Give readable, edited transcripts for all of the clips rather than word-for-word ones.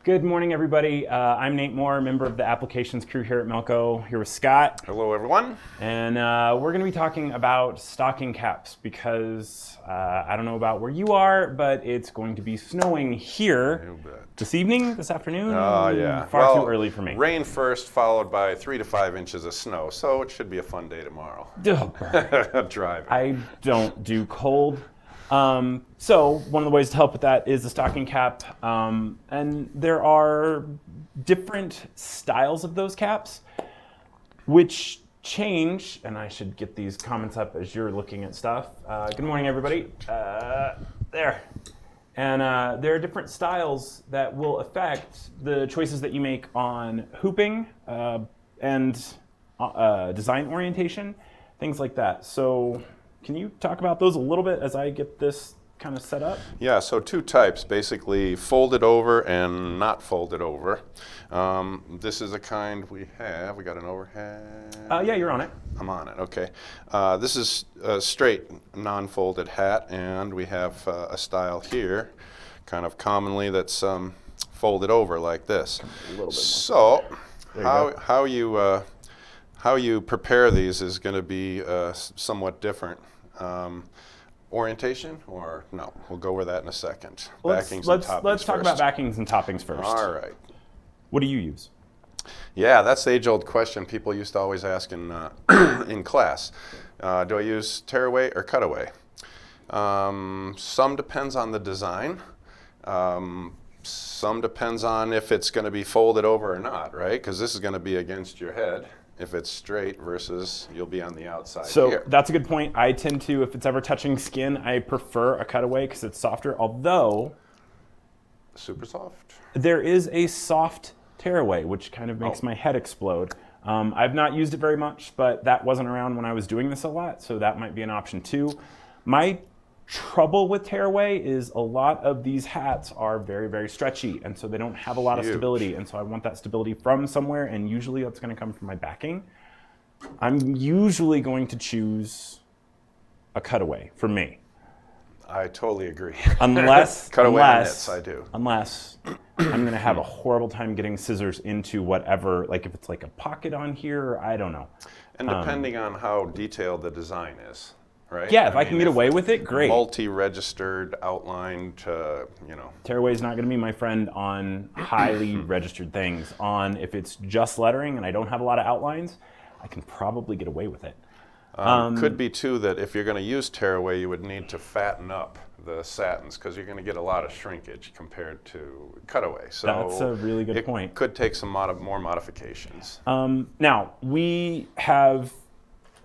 Good morning, everybody. I'm Nate Moore, member of the applications crew here at Melco, here with Scott. Hello, everyone. And we're going to be talking about stocking caps because I don't know about where you are, but it's going to be snowing here this evening, this afternoon. Yeah. Far too early for me. Rain first, folled by 3 to 5 inches of snow, so it should be a fun day tomorrow. Driving. I don't do cold. So one of the ways to help with that is the stocking cap, and there are different styles of those caps, which change, and I should get these comments up as you're looking at stuff. Good morning, everybody. There. And there are different styles that will affect the choices that you make on hooping and design orientation, things like that. So can you talk about those a little bit as I get this kind of set up? Yeah, so two types, basically folded over and not folded over. This is a kind we have. We got an overhead. Yeah, you're on it. I'm on it, okay. This is a straight, non-folded hat, and we have a style here, kind of commonly that's folded over like this. A little bit more. So, how you prepare these is going to be somewhat different. Orientation, or no? We'll go over that in a second. Let's talk about backings and toppings first. All right. What do you use? Yeah, that's the age-old question people used to always ask in in class. Do I use tearaway or cutaway? Some depends on the design. Some depends on if it's going to be folded over or not, right? Because this is going to be against your head. If it's straight versus you'll be on the outside here. That's a good point. I tend to, if it's ever touching skin, I prefer a cutaway because it's softer, although super soft. There is a soft tearaway, which kind of makes my head explode. I've not used it very much, but that wasn't around when I was doing this a lot, so that might be an option too. My trouble with tearaway is a lot of these hats are very, very stretchy, and so they don't have a lot of stability, and so I want that stability from somewhere, and usually that's going to come from my backing. I'm usually going to choose a cutaway for me. I totally agree. Unless cutaway knits, I do. Unless I'm going to have a horrible time getting scissors into whatever, like if it's like a pocket on here, I don't know. And depending on how detailed the design is. Right? Yeah, if I can get away with it, great. Multi-registered, outlined, Tearaway is not going to be my friend on highly registered things. On if it's just lettering and I don't have a lot of outlines, I can probably get away with it. Could be too that if you're going to use tearaway, you would need to fatten up the satins because you're going to get a lot of shrinkage compared to cutaway. So that's a really good point. It could take some more modifications. Now we have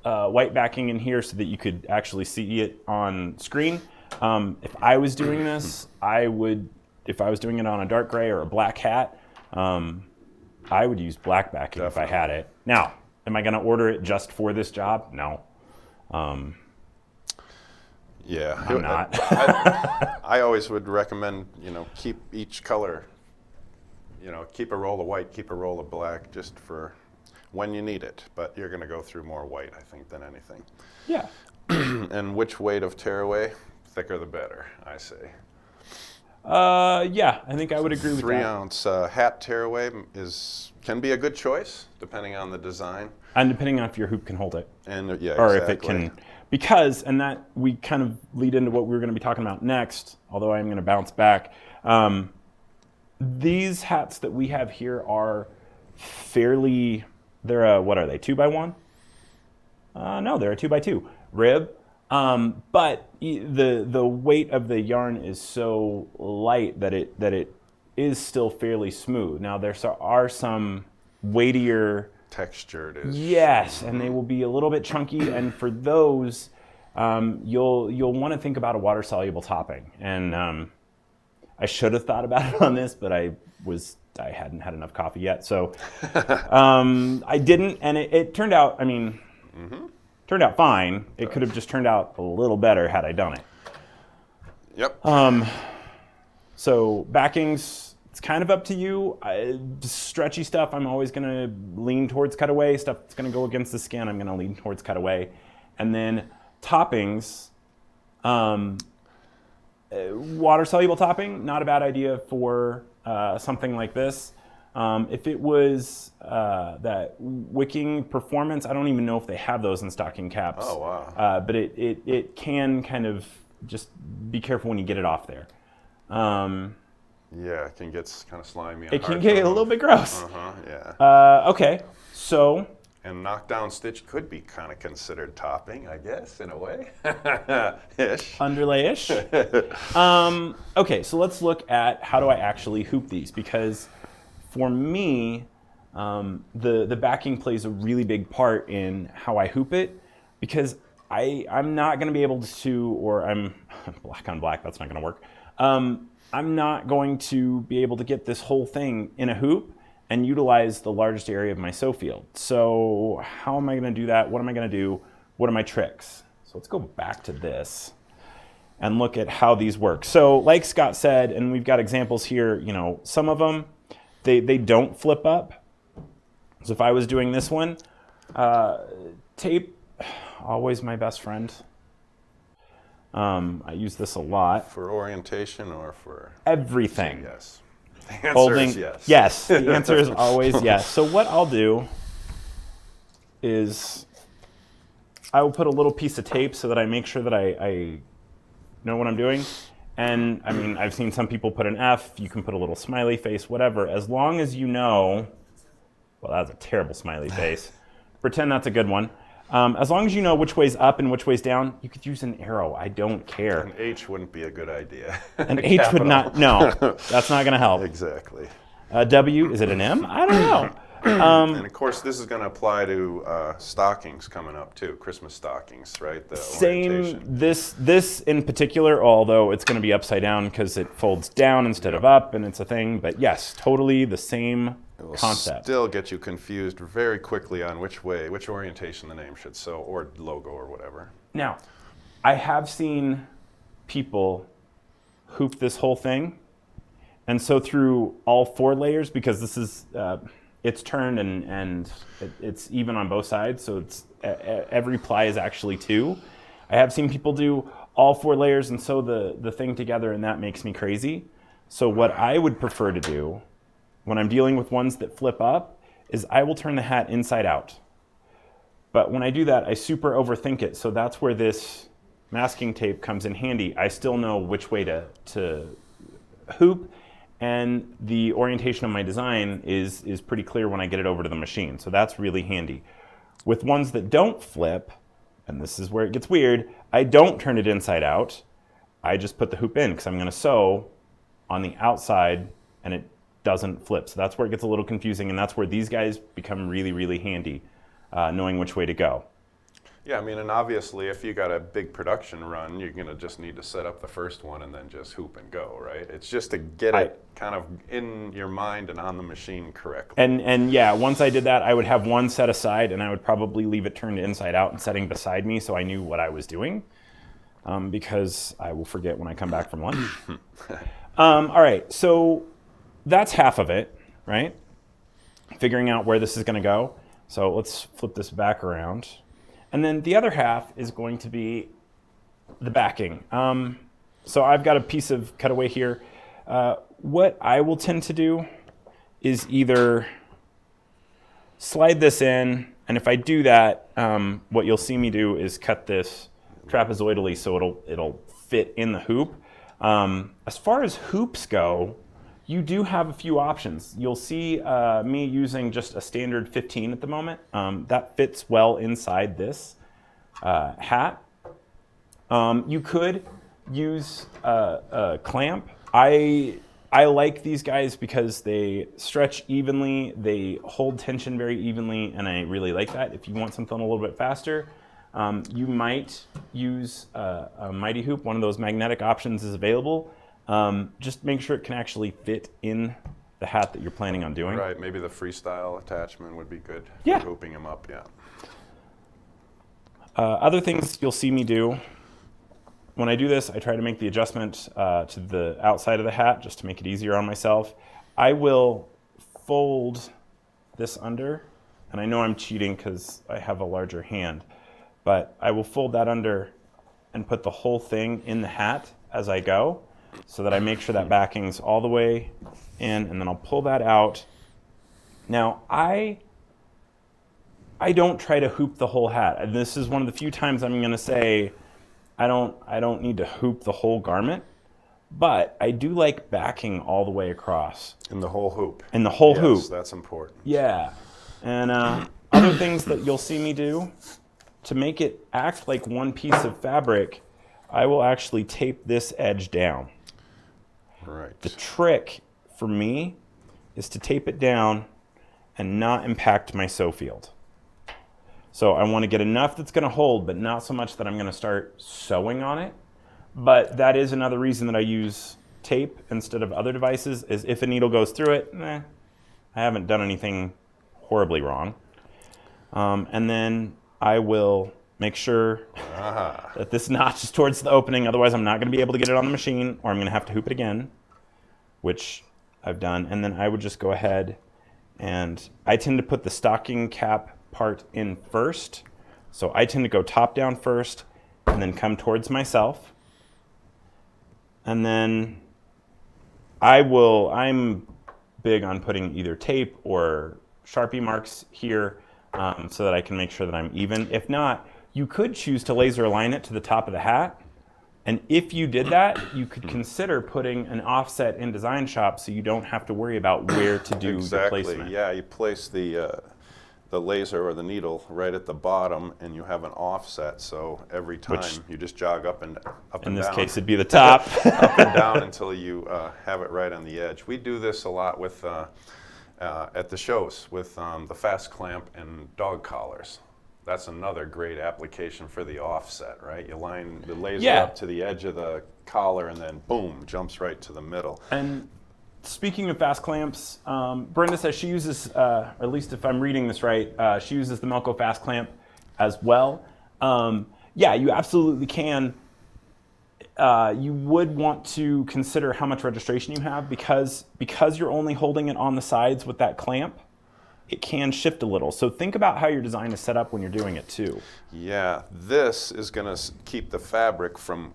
white backing in here so that you could actually see it on screen. If I was doing this, if I was doing it on a dark gray or a black hat, I would use black backing. Definitely. If I had it. Now, am I going to order it just for this job? No. Yeah, I'm not. I always would recommend, keep each color, keep a roll of white, keep a roll of black, just for when you need it, but you're going to go through more white, I think, than anything. Yeah. And which weight of tearaway? Thicker the better, I say. Yeah, I think I would agree with that. 3-ounce hat tearaway can be a good choice, depending on the design. And depending on if your hoop can hold it. And yeah, or exactly. If it can, because, and that we kind of lead into what we were going to be talking about next, although I'm going to bounce back. These hats that we have here are fairly... They're what are they? 2x1? No, they're a 2x2 rib. But the weight of the yarn is so light that it is still fairly smooth. Now there are some weightier textured. Yes, and they will be a little bit chunky. And for those, you'll want to think about a water-soluble topping. And I should have thought about it on this, but I hadn't had enough coffee yet, so I didn't, and it turned out, turned out fine. It could have just turned out a little better had I done it. Yep. So backings, it's kind of up to you. Stretchy stuff, I'm always going to lean towards cutaway. Stuff that's going to go against the skin, I'm going to lean towards cutaway. And then toppings, water-soluble topping, not a bad idea for something like this. If it was that wicking performance, I don't even know if they have those in stocking caps. Oh, wow. But it can kind of, just be careful when you get it off there. Yeah, it can get kind of slimy. And It can hard get to a little remove. bit gross. Yeah. Okay, so And knockdown stitch could be kind of considered topping, I guess, in a way. Ish. underlay-ish. Okay, so let's look at how do I actually hoop these, because for me, the backing plays a really big part in how I hoop it, because I'm not going to be able to, or I'm black on black, that's not going to work. I'm not going to be able to get this whole thing in a hoop and utilize the largest area of my sew field. So how am I going to do that? What am I going to do? What are my tricks? So let's go back to this and look at how these work. So like Scott said, and we've got examples here, you know, some of them, they don't flip up. So if I was doing this one, tape, always my best friend. I use this a lot. For orientation or for? Everything. Yes. The answer is yes. Yes, the answer is always yes. So what I'll do is I will put a little piece of tape so that I make sure that I know what I'm doing. And I mean, I've seen some people put an F, you can put a little smiley face, whatever. As long as you know, well, that's a terrible smiley face. Pretend that's a good one. As long as you know which way's up and which way's down, you could use an arrow. I don't care. An H wouldn't be a good idea. An H would not, no, that's not going to help. Exactly. W, is it an M? I don't know. And of course, this is going to apply to stockings coming up too, Christmas stockings, right? The Same, orientation. this in particular, although it's going to be upside down because it folds down instead of up and it's a thing, but yes, totally the same It will concept. still get you confused very quickly on which orientation the name should sew, or logo or whatever. Now, I have seen people hoop this whole thing, and so through all 4 layers, because this is, it's turned and it's even on both sides, so it's every ply is actually 2. I have seen people do all 4 layers and sew the thing together, and that makes me crazy. So what I would prefer to do when I'm dealing with ones that flip up is I will turn the hat inside out. But when I do that, I super overthink it. So that's where this masking tape comes in handy. I still know which way to hoop, and the orientation of my design is pretty clear when I get it over to the machine. So that's really handy. With ones that don't flip, and this is where it gets weird, I don't turn it inside out. I just put the hoop in because I'm going to sew on the outside and it doesn't flip. So that's where it gets a little confusing, and that's where these guys become really, really handy, knowing which way to go. Yeah, I mean, and obviously if you got a big production run, you're going to just need to set up the first one and then just hoop and go, right? It's just to get it kind of in your mind and on the machine correctly. And yeah, once I did that, I would have one set aside, and I would probably leave it turned inside out and setting beside me so I knew what I was doing, because I will forget when I come back from lunch. All right, so that's half of it, right? Figuring out where this is going to go. So let's flip this back around. And then the other half is going to be the backing. So I've got a piece of cutaway here. What I will tend to do is either slide this in, and if I do that, what you'll see me do is cut this trapezoidally so it'll fit in the hoop. As far as hoops go, you do have a few options. You'll see me using just a standard 15 at the moment. That fits well inside this hat. You could use a clamp. I like these guys because they stretch evenly, they hold tension very evenly, and I really like that. If you want something a little bit faster, you might use a Mighty Hoop. One of those magnetic options is available. Just make sure it can actually fit in the hat that you're planning on doing. Right, maybe the freestyle attachment would be good Yeah. for hooping them up, yeah. Other things you'll see me do, when I do this, I try to make the adjustment to the outside of the hat just to make it easier on myself. I will fold this under, and I know I'm cheating because I have a larger hand, but I will fold that under and put the whole thing in the hat as I go. so that I make sure that backing's all the way in, and then I'll pull that out. Now, I don't try to hoop the whole hat. And this is one of the few times I'm going to say I don't need to hoop the whole garment, but I do like backing all the way across. In the whole hoop. In the whole hoop. Yes, that's important. Yeah. And other things that you'll see me do to make it act like one piece of fabric, I will actually tape this edge down. Right. The trick for me is to tape it down and not impact my sew field. So I want to get enough that's going to hold, but not so much that I'm going to start sewing on it. But that is another reason that I use tape instead of other devices, is if a needle goes through it, I haven't done anything horribly wrong. And then I will make sure that this notch is towards the opening. Otherwise, I'm not going to be able to get it on the machine, or I'm going to have to hoop it again, which I've done. And then I would just go ahead, and I tend to put the stocking cap part in first. So I tend to go top down first and then come towards myself. And then I'm big on putting either tape or Sharpie marks here so that I can make sure that I'm even. If not, you could choose to laser align it to the top of the hat. And if you did that, you could consider putting an offset in Design Shop so you don't have to worry about where to do the placement. Yeah, you place the laser or the needle right at the bottom, and you have an offset. So every time you just jog up and down. In this case, it'd be the top. Up and down until you have it right on the edge. We do this a lot with at the shows with the fast clamp and dog collars. That's another great application for the offset, right? You line the laser up to the edge of the collar, and then boom, jumps right to the middle. And speaking of fast clamps, Brenda says she uses, or at least if I'm reading this right, she uses the Melco fast clamp as well. Yeah, you absolutely can. You would want to consider how much registration you have, because you're only holding it on the sides with that clamp. It can shift a little. So think about how your design is set up when you're doing it too. Yeah, this is going to keep the fabric from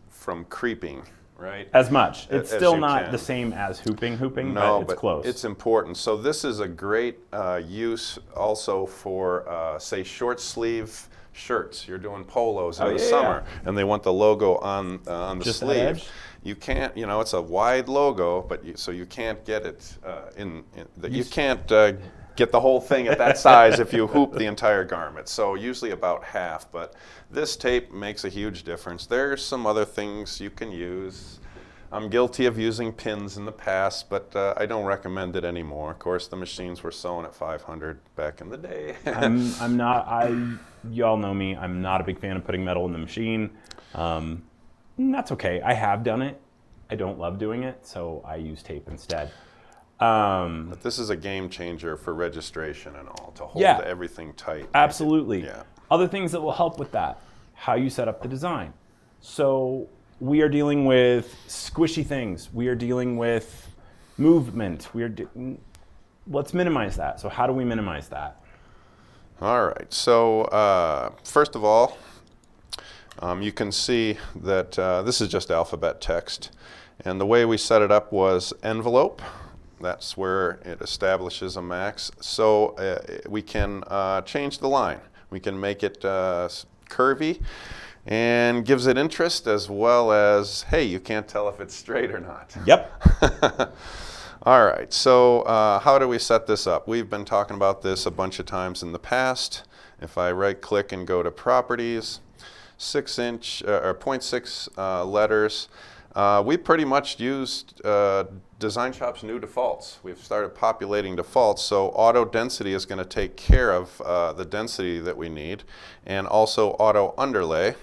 creeping, right? As much. It's As still you not can. the same as hooping, No, but it's close. It's important. So this is a great use also for, say, short sleeve shirts. You're doing polos in the summer, and they want the logo on the Just sleeve. that edge? You can't, it's a wide logo, but so you can't get it you can't get the whole thing at that size if you hoop the entire garment. So usually about half, but this tape makes a huge difference. There's some other things you can use. I'm guilty of using pins in the past, but I don't recommend it anymore. Of course, the machines were sewn at 500 back in the day. Y'all know me, I'm not a big fan of putting metal in the machine. That's okay, I have done it. I don't love doing it, so I use tape instead. But this is a game changer for registration and all, to hold everything tight. Absolutely. Yeah. Other things that will help with that, how you set up the design. So we are dealing with squishy things. We are dealing with movement. Let's minimize that. So how do we minimize that? All right. So first of all, you can see that this is just alphabet text. And the way we set it up was envelope. That's where it establishes a max. So we can change the line. We can make it curvy and gives it interest, as well as, hey, you can't tell if it's straight or not. Yep. All right, so how do we set this up? We've been talking about this a bunch of times in the past. If I right-click and go to Properties, 6-inch or 0.6 letters, we pretty much used Design Shop's new defaults. We've started populating defaults, so auto density is going to take care of the density that we need, and also auto underlay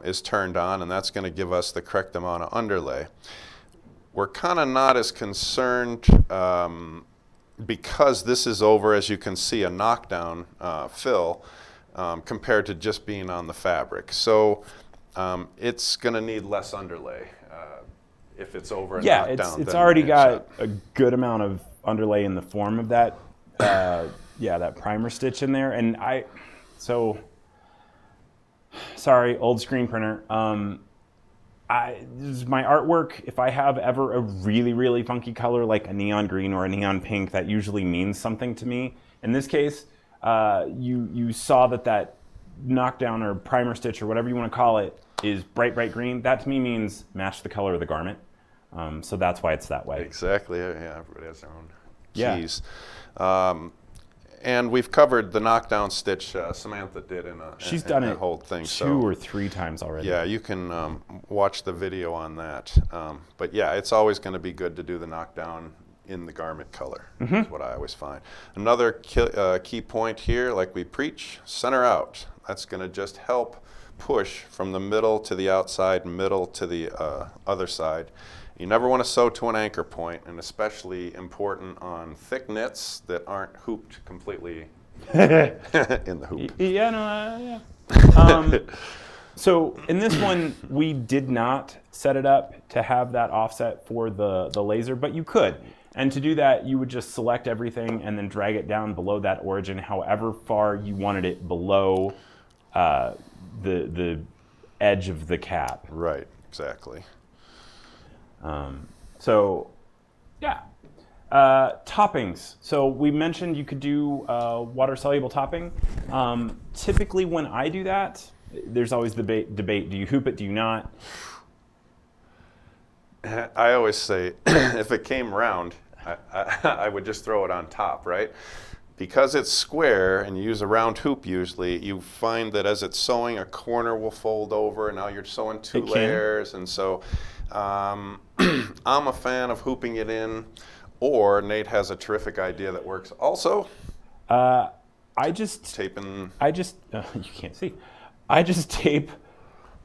is turned on, and that's going to give us the correct amount of underlay. We're kind of not as concerned because this is over, as you can see, a knockdown fill compared to just being on the fabric. So it's going to need less underlay if it's over a knockdown. It's already got a good amount of underlay in the form of that, that primer stitch in there. And sorry, old screen printer. this is my artwork. If I have ever a really, really funky color like a neon green or a neon pink, that usually means something to me. In this case, you saw that knockdown or primer stitch or whatever you want to call it is bright, bright green. That to me means match the color of the garment. So that's why it's that way. Exactly. Yeah, everybody has their own Yeah. keys. And we've covered the knockdown stitch. Samantha did She's done that it whole thing. two or three times already. Yeah, you can watch the video on that. But yeah, it's always going to be good to do the knockdown in the garment color, is what I always find. Another key point here, like we preach, center out. That's going to just help push from the middle to the outside, middle to the other side. You never want to sew to an anchor point, and especially important on thick knits that aren't hooped completely in the hoop. Yeah, no, yeah. So in this one, we did not set it up to have that offset for the laser, but you could. And to do that, you would just select everything and then drag it down below that origin, however far you wanted it below the edge of the cap. Right, exactly. So, yeah. Toppings. So we mentioned you could do water-soluble topping. Typically when I do that, there's always the debate, do you hoop it, do you not? I always say, if it came round, I would just throw it on top, right? Because it's square and you use a round hoop usually, you find that as it's sewing, a corner will fold over, and now you're sewing two layers. And so I'm a fan of hooping it in, or Nate has a terrific idea that works also. I just taping. You can't see. I just tape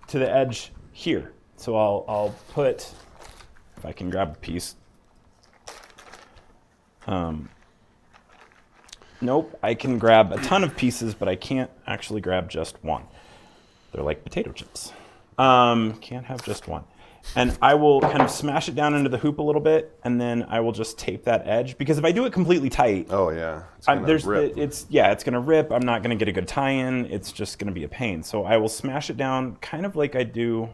to the edge here. So I'll put, if I can grab a piece. Nope, I can grab a ton of pieces, but I can't actually grab just one. They're like potato chips. Can't have just one. And I will kind of smash it down into the hoop a little bit, and then I will just tape that edge. Because if I do it completely tight, oh yeah, it's gonna rip. It's gonna rip. I'm not gonna get a good tie-in. It's just gonna be a pain. So I will smash it down, kind of like I do.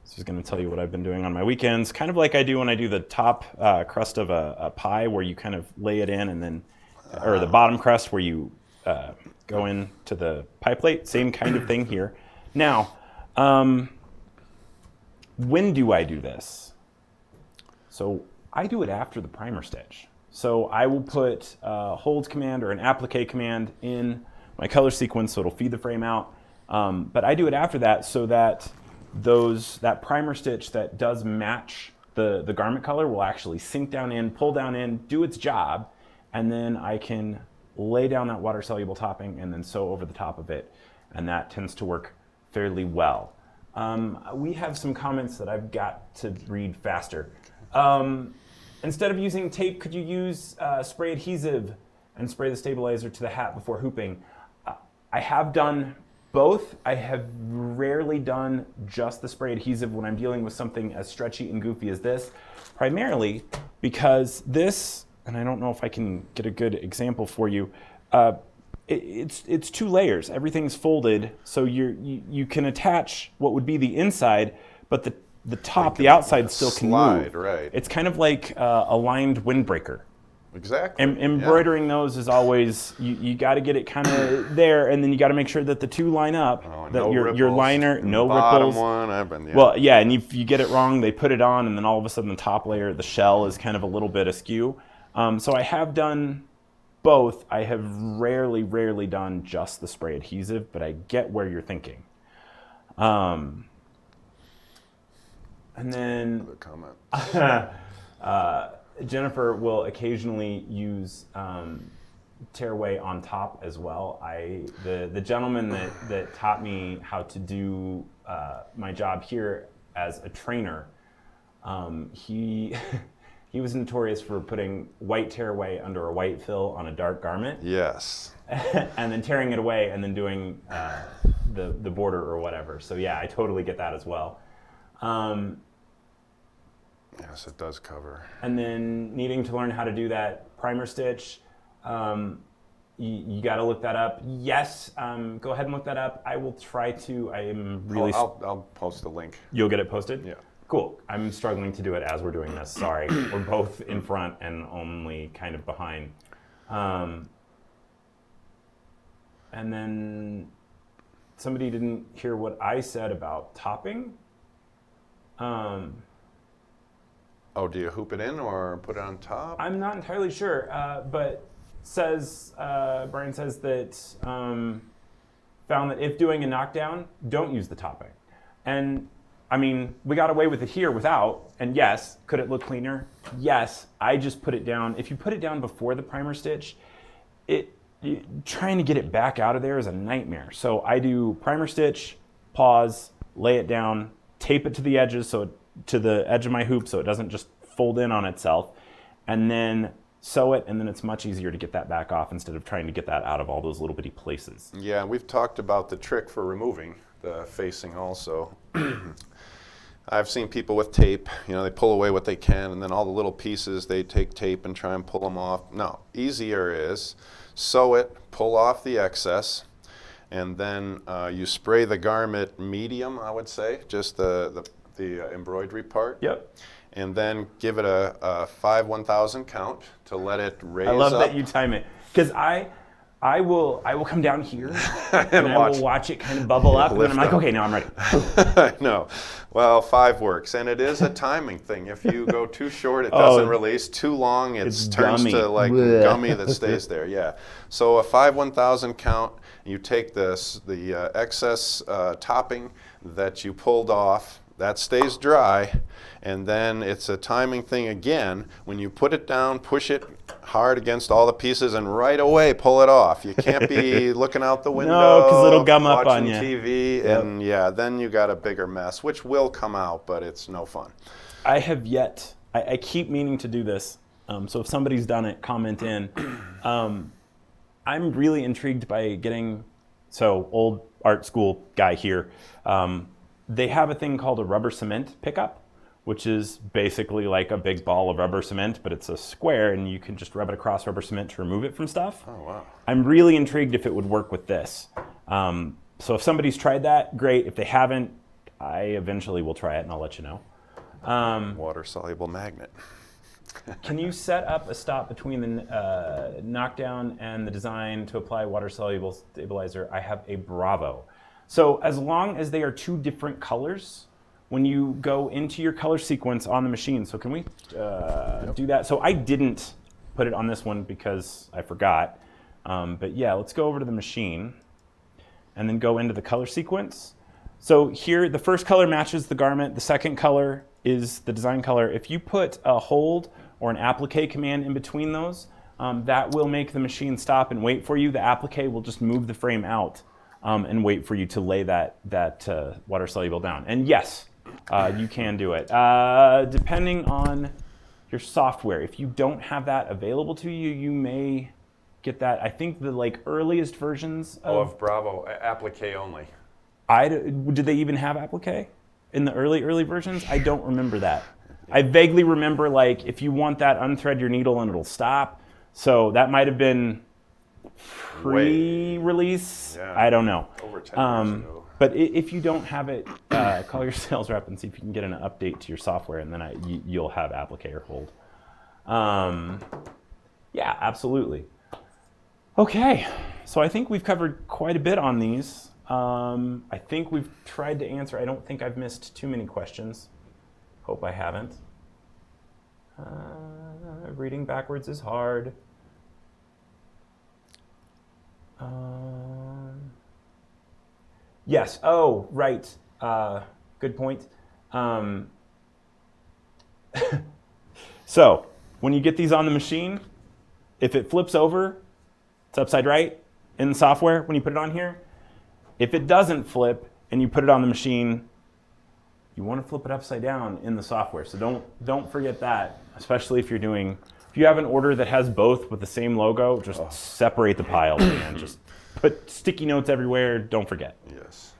This is gonna tell you what I've been doing on my weekends. Kind of like I do when I do the top crust of a pie, where you kind of lay it in, and then, or the bottom crust where you go into the pie plate. Same kind of thing here. Now. When do I do this? So I do it after the primer stitch. So I will put a hold command or an applique command in my color sequence so it'll feed the frame out. But I do it after that so that that primer stitch that does match the garment color will actually sink down in, pull down in, do its job, and then I can lay down that water-soluble topping and then sew over the top of it. And that tends to work fairly well. We have some comments that I've got to read faster. Instead of using tape, could you use spray adhesive and spray the stabilizer to the hat before hooping? I have done both. I have rarely done just the spray adhesive when I'm dealing with something as stretchy and goofy as this, primarily because this, and I don't know if I can get a good example for you, it's two layers. Everything's folded, so you can attach what would be the inside, but the top, the outside still can move. Right. It's kind of like a lined windbreaker. Exactly. Embroidering those is always, you got to get it kind of there, and then you got to make sure that the two line up. That your liner, no ripples. Well, yeah, and if you get it wrong, they put it on, and then all of a sudden the top layer, the shell, is kind of a little bit askew. So I have done both. I have rarely done just the spray adhesive, but I get where you're thinking. And then Another comment. Jennifer will occasionally use tearaway on top as well. The gentleman that taught me how to do my job here as a trainer, he was notorious for putting white tearaway under a white fill on a dark garment. Yes. And then tearing it away and then doing the border or whatever. So yeah, I totally get that as well. Yes, it does cover. And then needing to learn how to do that primer stitch. You got to look that up. Yes, go ahead and look that up. I will try to. I am really. I'll post the link. You'll get it posted? Yeah. Cool. I'm struggling to do it as we're doing this. Sorry. We're both in front and only kind of behind. And then somebody didn't hear what I said about topping. Oh, do you hoop it in or put it on top? I'm not entirely sure, but Brian says that found that if doing a knockdown, don't use the topping. And I mean, we got away with it here without, and yes, could it look cleaner? Yes, I just put it down. If you put it down before the primer stitch, trying to get it back out of there is a nightmare. So I do primer stitch, pause, lay it down, tape it to the edges, to the edge of my hoop so it doesn't just fold in on itself, and then sew it, and then it's much easier to get that back off instead of trying to get that out of all those little bitty places. Yeah, we've talked about the trick for removing the facing also. I've seen people with tape, they pull away what they can, and then all the little pieces, they take tape and try and pull them off. No, easier is sew it, pull off the excess, and then you spray the garment medium, I would say, just the embroidery part. Yep. And then give it a 5/1000 count to let it raise up. I love that you time it, because I will come down here and I will watch it kind of bubble up, and then I'm like, okay, now I'm ready. No, well, 5 works, and it is a timing thing. If you go too short, it doesn't release. Too long, it turns to like gummy that stays there. Yeah. So a 5/1000 count. You take the excess topping that you pulled off. That stays dry, and then it's a timing thing again. When you put it down, push it hard against all the pieces, and right away pull it off. You can't be looking out the window, no, because it'll gum up on you. Watching TV, and then you got a bigger mess, which will come out, but it's no fun. I have yet. I keep meaning to do this. So if somebody's done it, comment in. I'm really intrigued by getting. So old art school guy here. They have a thing called a rubber cement pickup, which is basically like a big ball of rubber cement, but it's a square, and you can just rub it across rubber cement to remove it from stuff. Oh, wow. I'm really intrigued if it would work with this. So if somebody's tried that, great. If they haven't, I eventually will try it, and I'll let you know. Water-soluble magnet. Can you set up a stop between the knockdown and the design to apply water-soluble stabilizer? I have a Bravo. So as long as they are 2 different colors, when you go into your color sequence on the machine, so can we do that? So I didn't put it on this one because I forgot. But yeah, let's go over to the machine and then go into the color sequence. So here, the first color matches the garment. The second color is the design color. If you put a hold or an applique command in between those, that will make the machine stop and wait for you. The applique will just move the frame out and wait for you to lay that water soluble down. And yes, you can do it. Depending on your software, if you don't have that available to you, you may get that. I think the earliest versions of Bravo, applique only. Did they even have applique in the early versions? I don't remember that. I vaguely remember if you want that, unthread your needle and it'll stop. So that might have been pre-release. Yeah. I don't know. Over 10 years ago. But if you don't have it, call your sales rep and see if you can get an update to your software, and then you'll have applique or hold. Yeah, absolutely. Okay, so I think we've covered quite a bit on these. I think we've tried to answer. I don't think I've missed too many questions. Hope I haven't. Reading backwards is hard. Yes. Oh, right. Good point. So when you get these on the machine, if it flips over, it's upside right in the software when you put it on here. If it doesn't flip and you put it on the machine, you want to flip it upside down in the software. So don't forget that, especially if you have an order that has both with the same logo, just separate the piles, man. Just put sticky notes everywhere. Don't forget. Yes.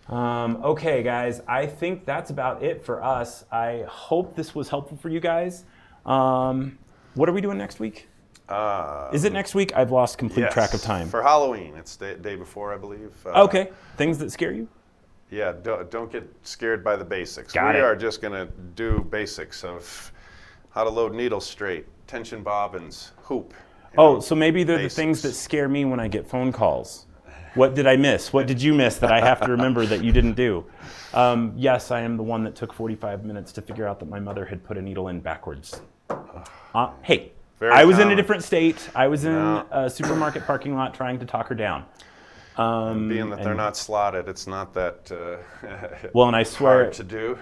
Okay, guys, I think that's about it for us. I hope this was helpful for you guys. What are we doing next week? Is it next week? I've lost complete Yes, track of time. for Halloween. It's the day before, I believe. Okay. Things that scare you? Yeah, don't get scared by the basics. Got we it. are just going to do basics of how to load needles straight, tension bobbins, hoop. So maybe they're basics. the things that scare me when I get phone calls. What did I miss? What did you miss that I have to remember that you didn't do? Yes, I am the one that took 45 minutes to figure out that my mother had put a needle in backwards. Hey, Very I was in a common. different state. I was in No. a supermarket parking lot trying to talk her down. Being that they're not slotted, it's not that Well, and I swear, hard to do.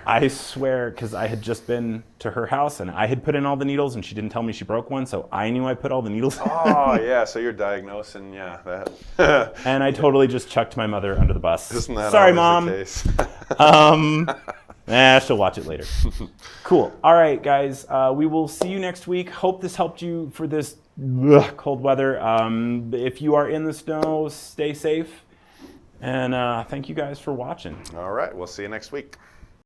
because I had just been to her house and I had put in all the needles and she didn't tell me she broke one, so I knew I put all the needles in. Oh, yeah, so you're diagnosing, that. And I totally just chucked my mother under the bus. Isn't that Sorry, always Mom. the case? She'll watch it later. Cool. All right, guys. We will see you next week. Hope this helped you for this cold weather. If you are in the snow, stay safe. And thank you guys for watching. All right, we'll see you next week.